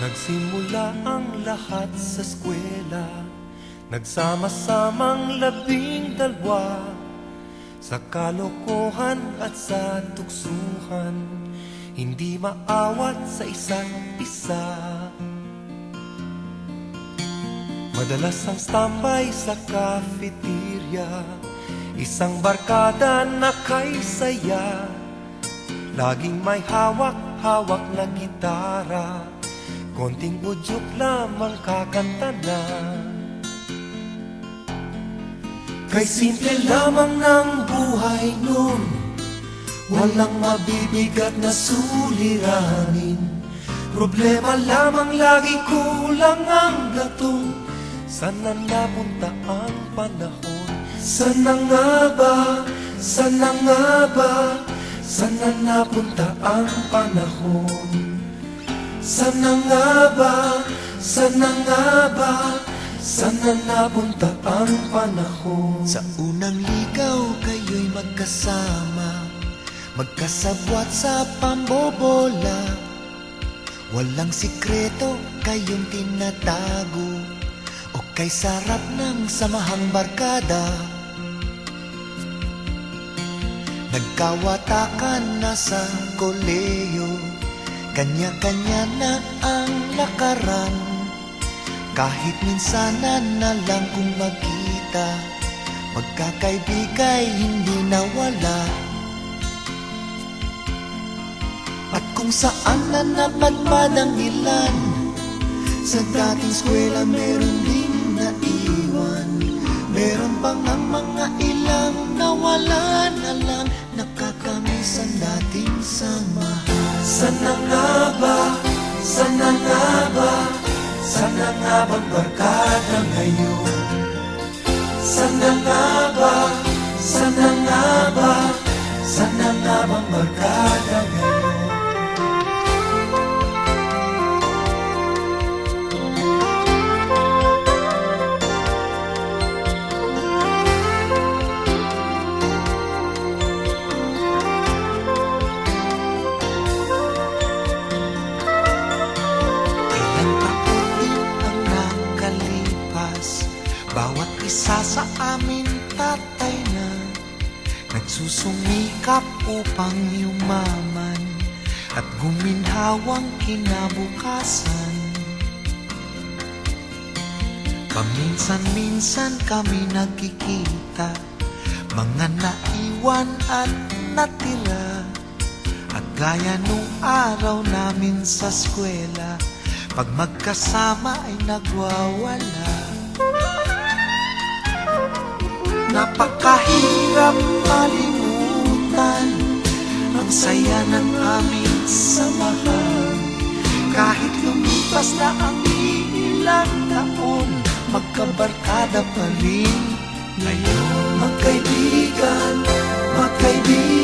Nagsimula ang lahat sa eskwela, nagsama-samang 12, sa kalokohan at sa tuksuhan, hindi maawat sa isa't isa. Madalas ang standby sa cafeteria, isang barkada na kay saya, laging may hawak-hawak na gitara, konting udyok lamang kakanta na. Kay simple lamang ng buhay nun, walang mabibigat na suliranin. Problema lamang lagi, kulang ang gatong. Sana napunta ang panahon? Sana nga ba? Sana nga ba? Sana napunta ang panahon? Sana nga ba? Sana nga ba? Sana napunta ang panahon? Sa unang ligaw kayo'y magkasama, magkasabwat sa pambobola. Walang sikreto kayong tinatago, o kay sarap ng samahang barkada. Nagkawatakan na sa koleyo, kanya-kanya na ang lakaran. Kahit minsanan na lang kung magkita, magkakaibigay hindi nawala. At kung saan na napadpad ang ilan, sa dating eskwela meron ding naiwan. Meron pang ang mga ilang nawala na lang, nakakamiss ang dating samahan. Sana nga ba? Sana nga ba? Sana nga bang barkada ngayon? Sana nga ba? Sana nga ba? Sana nga bang barkada ngayon? Bawat isa sa amin tatay na, nagsusumikap upang yumaman at guminhawang kinabukasan. Paminsan-minsan kami nagkikita, mga naiwan at natira. At gaya nung araw namin sa eskwela, pag magkasama ay nagwawala. Napakahirap malimutan ang saya ng aming samahan. Kahit lumipas na ang ilang taon, magkabarkada pa rin ngayon. Magkaibigan, magkaibigan,